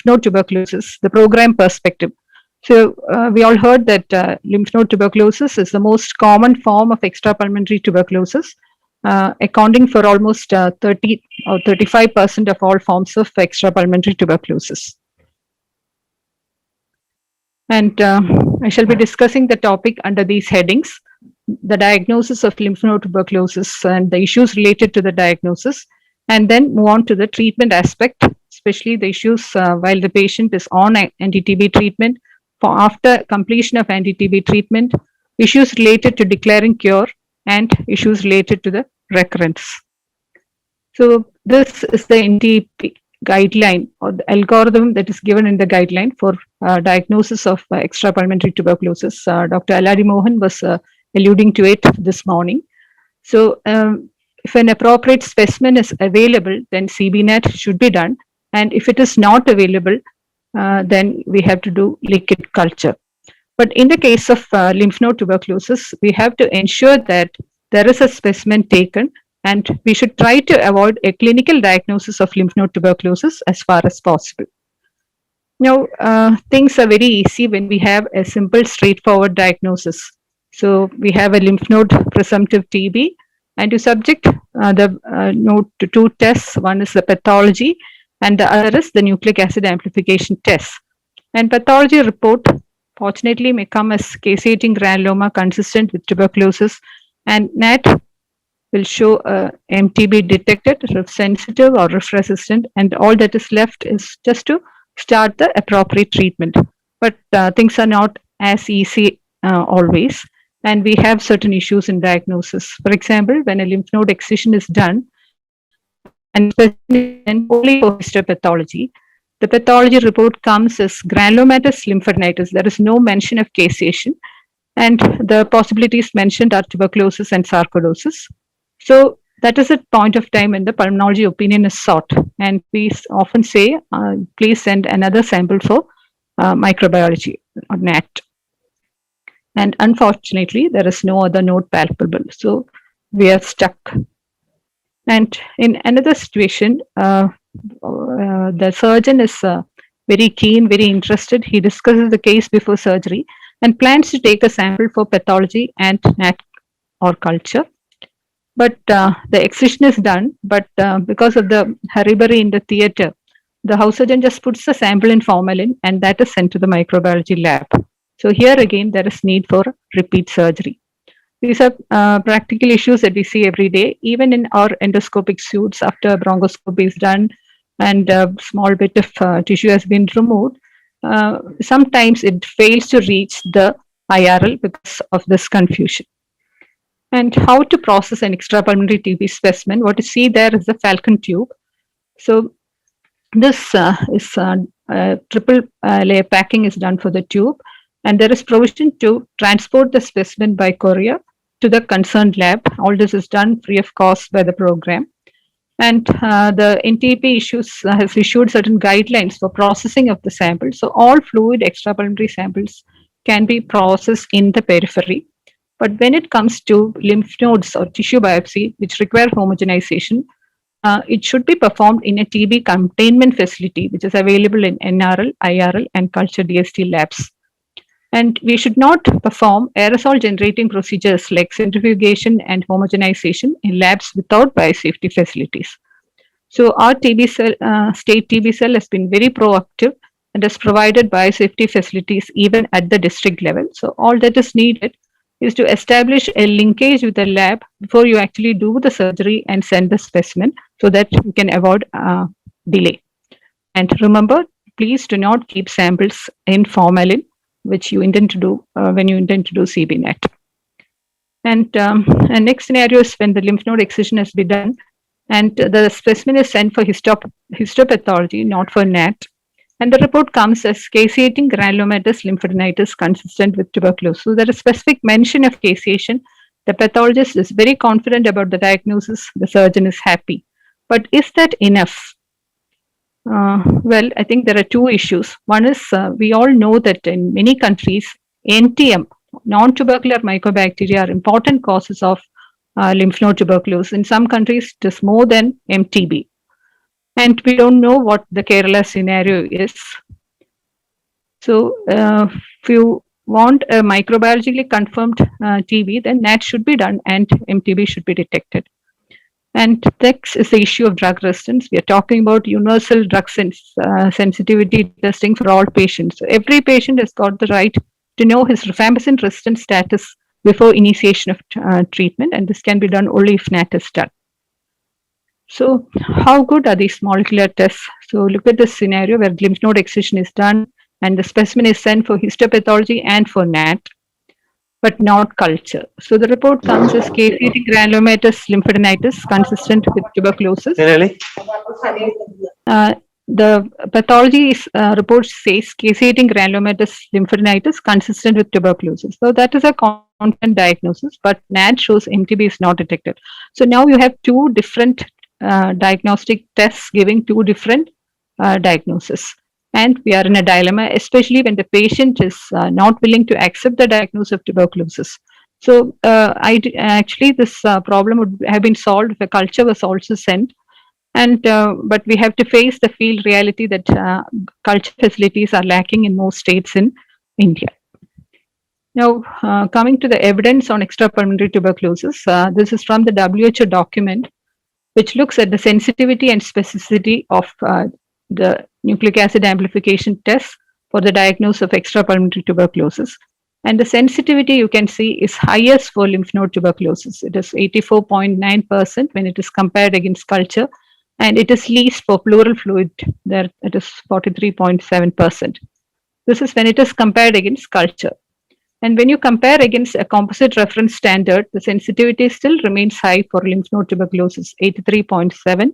lymph node tuberculosis, the program perspective. So we all heard that lymph node tuberculosis is the most common form of extrapulmonary tuberculosis, accounting for almost 30 or 35% of all forms of extrapulmonary tuberculosis. And I shall be discussing the topic under these headings: the diagnosis of lymph node tuberculosis and the issues related to the diagnosis, and then move on to the treatment aspect, especially the issues while the patient is on anti-TB treatment, for after completion of anti-TB treatment, issues related to declaring cure, and issues related to the recurrence. So this is the NTP guideline or the algorithm that is given in the guideline for diagnosis of extrapulmonary tuberculosis. Dr. Allari Mohan was alluding to it this morning. So if an appropriate specimen is available, then CBNAT should be done. And if it is not available, then we have to do liquid culture. But in the case of lymph node tuberculosis, we have to ensure that there is a specimen taken, and we should try to avoid a clinical diagnosis of lymph node tuberculosis as far as possible. Now, things are very easy when we have a simple, straightforward diagnosis. So we have a lymph node presumptive TB, and you subject the node to two tests. One is the pathology, and the other is the nucleic acid amplification test. And pathology report, fortunately, may come as caseating granuloma consistent with tuberculosis, and NAT will show MTB detected, RIF sensitive or RIF resistant, and all that is left is just to start the appropriate treatment. But things are not as easy always, and we have certain issues in diagnosis. For example, when a lymph node excision is done, and only for histopathology, the pathology report comes as granulomatous lymphadenitis. There is no mention of caseation, and the possibilities mentioned are tuberculosis and sarcoidosis. So that is a point of time when the pulmonology opinion is sought, and we often say, please send another sample for microbiology or NAT. And unfortunately, there is no other node palpable, so we are stuck. And in another situation, the surgeon is very keen, very interested. He discusses the case before surgery and plans to take a sample for pathology and NAT or culture. But the excision is done, but because of the hurry in the theater, the house surgeon just puts the sample in formalin, and that is sent to the microbiology lab. So here again, there is need for repeat surgery. These are practical issues that we see every day, even in our endoscopic suits after bronchoscopy is done and a small bit of tissue has been removed. Sometimes it fails to reach the IRL because of this confusion. And how to process an extrapulmonary TB specimen? What you see there is the Falcon tube. So this is triple layer packing is done for the tube, and there is provision to transport the specimen by courier to the concerned lab. All this is done free of cost by the program. And the NTP has issued certain guidelines for processing of the sample. So all fluid extrapulmonary samples can be processed in the periphery. But when it comes to lymph nodes or tissue biopsy, which require homogenization, it should be performed in a TB containment facility, which is available in NRL, IRL, and culture DST labs. And we should not perform aerosol generating procedures like centrifugation and homogenization in labs without biosafety facilities. So our TB cell, state TB cell has been very proactive and has provided biosafety facilities even at the district level. So all that is needed is to establish a linkage with the lab before you actually do the surgery and send the specimen, so that you can avoid delay. And remember, please do not keep samples in formalin, which you intend to do when you intend to do CBNAT. And next scenario is when the lymph node excision has been done and the specimen is sent for histopathology, not for NAT. And the report comes as caseating granulomatous lymphadenitis consistent with tuberculosis. So there is specific mention of caseation. The pathologist is very confident about the diagnosis. The surgeon is happy. But is that enough? Well, I think there are two issues. One is we all know that in many countries, NTM, non-tubercular mycobacteria, are important causes of lymph node tuberculosis. In some countries, it is more than MTB. And we don't know what the Kerala scenario is. So, if you want a microbiologically confirmed TB, then NAT should be done and MTB should be detected. And next is the issue of drug resistance. We are talking about universal drug sensitivity testing for all patients. So every patient has got the right to know his rifampicin resistance status before initiation of treatment, and this can be done only if NAT is done. So, how good are these molecular tests? So, look at this scenario where lymph node excision is done and the specimen is sent for histopathology and for NAT, but not culture. So, the report comes as caseating granulomatous lymphadenitis consistent with tuberculosis. Really? The pathology report says caseating granulomatous lymphadenitis consistent with tuberculosis. So, that is a confident diagnosis, but NAD shows MTB is not detected. So, now you have two different diagnostic tests giving two different diagnoses. And we are in a dilemma, especially when the patient is not willing to accept the diagnosis of tuberculosis. So, actually, this problem would have been solved if a culture was also sent. And but we have to face the field reality that culture facilities are lacking in most states in India. Now, coming to the evidence on extrapulmonary tuberculosis, this is from the WHO document, which looks at the sensitivity and specificity of the nucleic acid amplification tests for the diagnosis of extrapulmonary tuberculosis. And the sensitivity you can see is highest for lymph node tuberculosis. It is 84.9% when it is compared against culture, and it is least for pleural fluid, there it is 43.7%. This is when it is compared against culture. And when you compare against a composite reference standard, the sensitivity still remains high for lymph node tuberculosis, 83.7.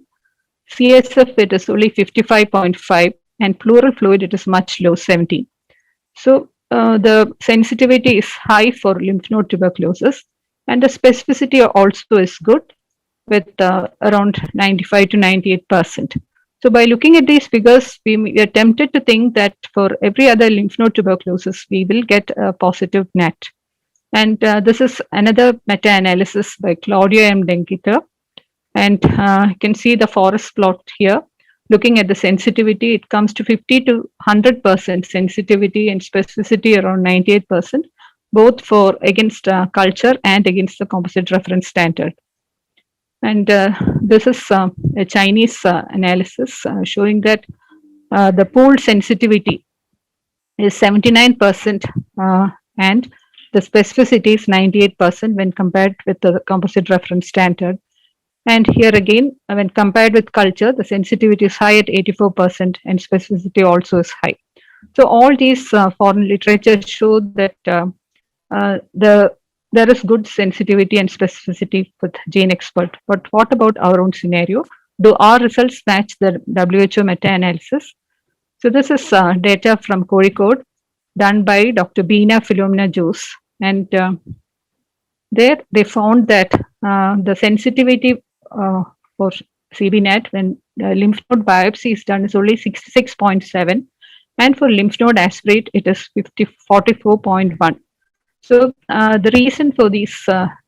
CSF, it is only 55.5, and pleural fluid, it is much low, 17. So the sensitivity is high for lymph node tuberculosis, and the specificity also is good with around 95 to 98%. So by looking at these figures, we are tempted to think that for every other lymph node tuberculosis, we will get a positive NAT. And this is another meta-analysis by Claudio M. Denkiter. And you can see the forest plot here. Looking at the sensitivity, it comes to 50 to 100% sensitivity and specificity around 98%, both for against culture and against the composite reference standard. And this is a Chinese analysis showing that the pooled sensitivity is 79% and the specificity is 98% when compared with the composite reference standard. And here again, when compared with culture, the sensitivity is high at 84% and specificity also is high. So all these foreign literature show that there is good sensitivity and specificity with GeneXpert. But what about our own scenario? Do our results match the WHO meta-analysis? So this is data from Kozhikode done by Dr. Beena Philomena Jose. And there they found that the sensitivity for CBNAT when lymph node biopsy is done is only 66.7. And for lymph node aspirate, it is 44.1. So the reason for these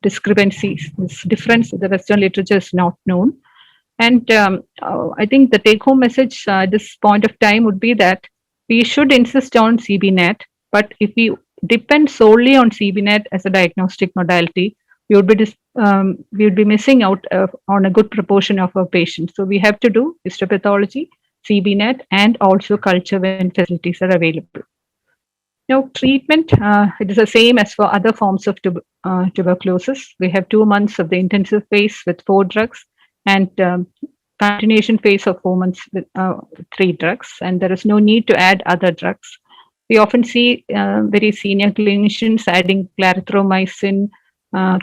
discrepancies, this difference in the Western literature is not known. And I think the take-home message at this point of time would be that we should insist on CBNAT, but if we depend solely on CBNAT as a diagnostic modality, we would be missing out on a good proportion of our patients. So we have to do histopathology, CBNAT, and also culture when facilities are available. Now, treatment, it is the same as for other forms of tuberculosis. We have 2 months of the intensive phase with 4 drugs and continuation phase of 4 months with 3 drugs. And there is no need to add other drugs. We often see very senior clinicians adding clarithromycin,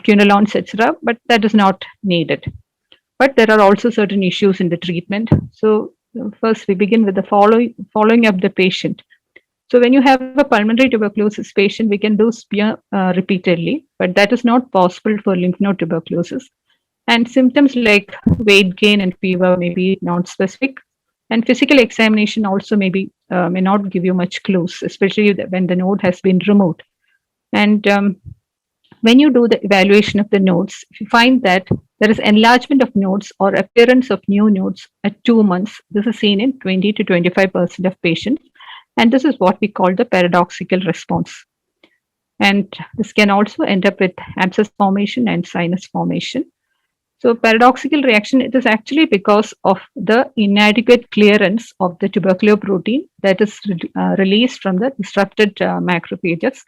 quinolones, etc., but that is not needed. But there are also certain issues in the treatment. So first, we begin with the following up the patient. So when you have a pulmonary tuberculosis patient, we can do smear repeatedly, but that is not possible for lymph node tuberculosis. And symptoms like weight gain and fever may be non-specific. And physical examination also may not give you much clues, especially when the node has been removed. And When you do the evaluation of the nodes, if you find that there is enlargement of nodes or appearance of new nodes at 2 months, this is seen in 20 to 25% of patients. And this is what we call the paradoxical response. And this can also end up with abscess formation and sinus formation. So paradoxical reaction, it is actually because of the inadequate clearance of the tuberculoprotein that is released from the disrupted macrophages,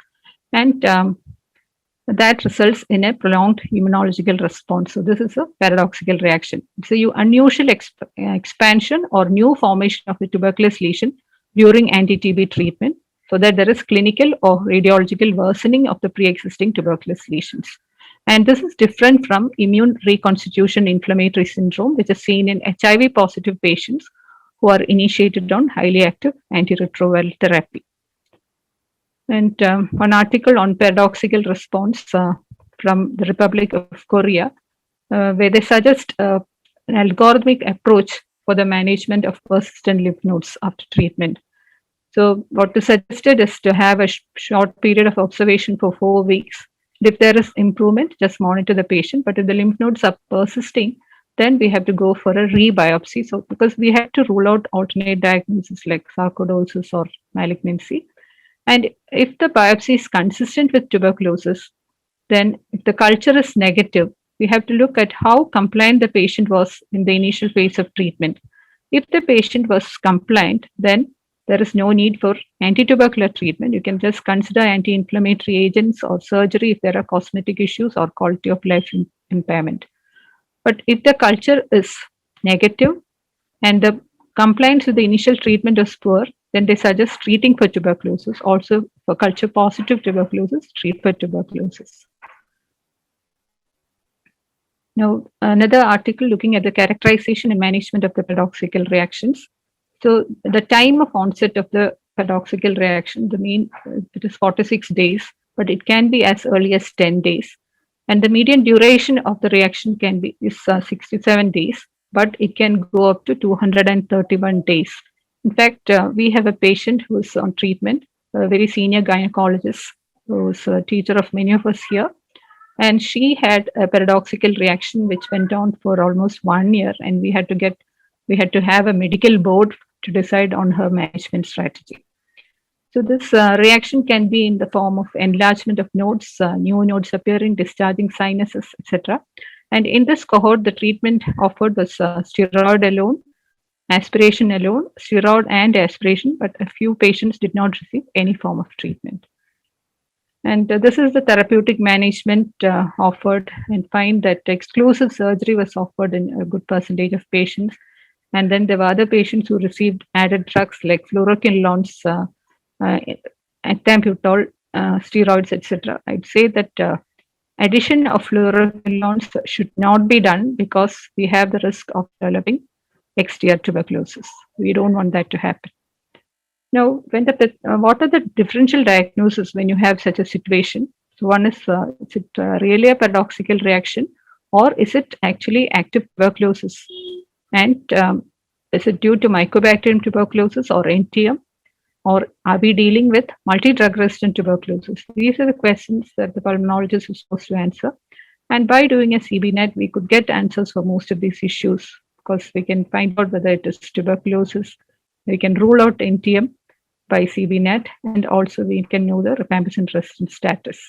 and that results in a prolonged immunological response. So this is a paradoxical reaction. So you unusual expansion or new formation of the tuberculous lesion during anti-TB treatment, so that there is clinical or radiological worsening of the pre-existing tuberculous lesions. And this is different from immune reconstitution inflammatory syndrome, which is seen in HIV positive patients who are initiated on highly active antiretroviral therapy. And one article on paradoxical response from the Republic of Korea, where they suggest an algorithmic approach for the management of persistent lymph nodes after treatment. So what is suggested is to have a short period of observation for 4 weeks. If there is improvement, just monitor the patient. But if the lymph nodes are persisting, then we have to go for a rebiopsy. So because we have to rule out alternate diagnoses like sarcoidosis or malignancy. And if the biopsy is consistent with tuberculosis, then if the culture is negative, we have to look at how compliant the patient was in the initial phase of treatment. If the patient was compliant, then there is no need for anti-tubercular treatment. You can just consider anti-inflammatory agents or surgery if there are cosmetic issues or quality of life impairment. But if the culture is negative and the compliance with the initial treatment is poor, then they suggest treating for tuberculosis. Also, for culture positive tuberculosis, treat for tuberculosis. Now, another article looking at the characterization and management of the paradoxical reactions. So, the time of onset of the paradoxical reaction, the mean, it is 46 days, but it can be as early as 10 days. And the median duration of the reaction can be 67 days, but it can go up to 231 days. In fact, we have a patient who is on treatment, a very senior gynecologist who is a teacher of many of us here. And she had a paradoxical reaction which went on for almost 1 year, and we had to have a medical board to decide on her management strategy. So this reaction can be in the form of enlargement of nodes, new nodes appearing, discharging sinuses, etc. And in this cohort, the treatment offered was steroid alone, aspiration alone, steroid and aspiration, but a few patients did not receive any form of treatment. And this is the therapeutic management offered, and find that exclusive surgery was offered in a good percentage of patients. And then there were other patients who received added drugs like fluoroquinolones, ethambutol, steroids, etc. I'd say that addition of fluoroquinolones should not be done because we have the risk of developing XDR tuberculosis. We don't want that to happen. Now, what are the differential diagnoses when you have such a situation? So one is, is it really a paradoxical reaction, or is it actually active tuberculosis? And is it due to Mycobacterium tuberculosis or NTM? Or are we dealing with multi-drug resistant tuberculosis? These are the questions that the pulmonologist is supposed to answer. And by doing a CBNet, we could get answers for most of these issues, because we can find out whether it is tuberculosis. We can rule out NTM by CBNet, and also we can know the rifampicin resistant status.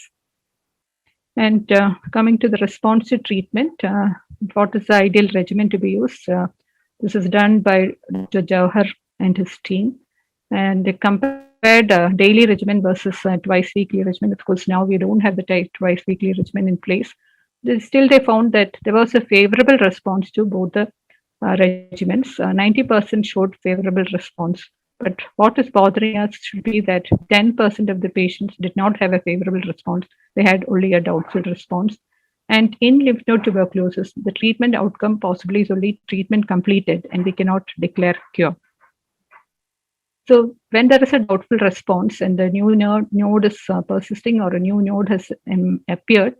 And coming to the response to treatment, what is the ideal regimen to be used? This is done by Dr. Jauhar and his team, and they compared daily regimen versus twice weekly regimen. Of course, now we don't have the twice weekly regimen in place. Still, they found that there was a favorable response to both the regimens. 90% showed favorable response. But what is bothering us should be that 10% of the patients did not have a favorable response. They had only a doubtful response. And in lymph node tuberculosis, the treatment outcome possibly is only treatment completed, and we cannot declare cure. So when there is a doubtful response and the new node is persisting, or a new node has appeared,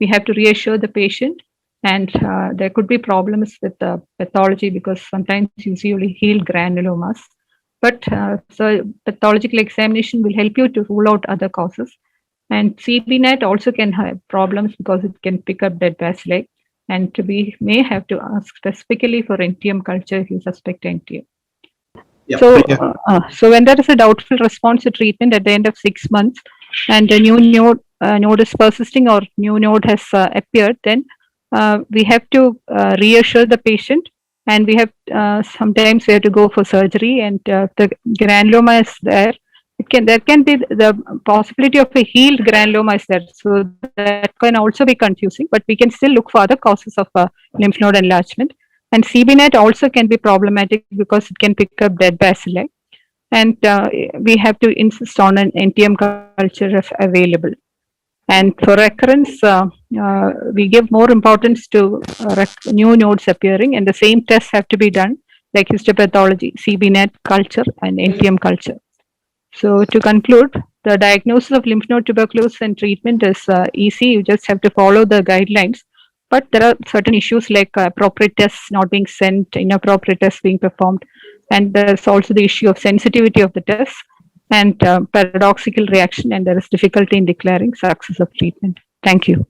we have to reassure the patient. And there could be problems with the pathology, because sometimes you see only healed granulomas. But so pathological examination will help you to rule out other causes. And CBNet also can have problems because it can pick up dead bacilli. And we may have to ask specifically for NTM culture if you suspect NTM. Yeah. So when there is a doubtful response to treatment at the end of 6 months and a new node is persisting or new node has appeared, then we have to reassure the patient, and we have sometimes we have to go for surgery. And the granuloma is there. There can be the possibility of a healed granuloma is there, so that can also be confusing. But we can still look for other causes of lymph node enlargement. And CBNet also can be problematic because it can pick up dead bacilli, and we have to insist on an NTM culture if available. And for recurrence, we give more importance to new nodes appearing, and the same tests have to be done, like histopathology, CBNet culture, and NTM culture. So to conclude, the diagnosis of lymph node tuberculosis and treatment is easy. You just have to follow the guidelines. But there are certain issues like appropriate tests not being sent, inappropriate tests being performed, and there's also the issue of sensitivity of the tests and paradoxical reaction, and there is difficulty in declaring success of treatment. Thank you.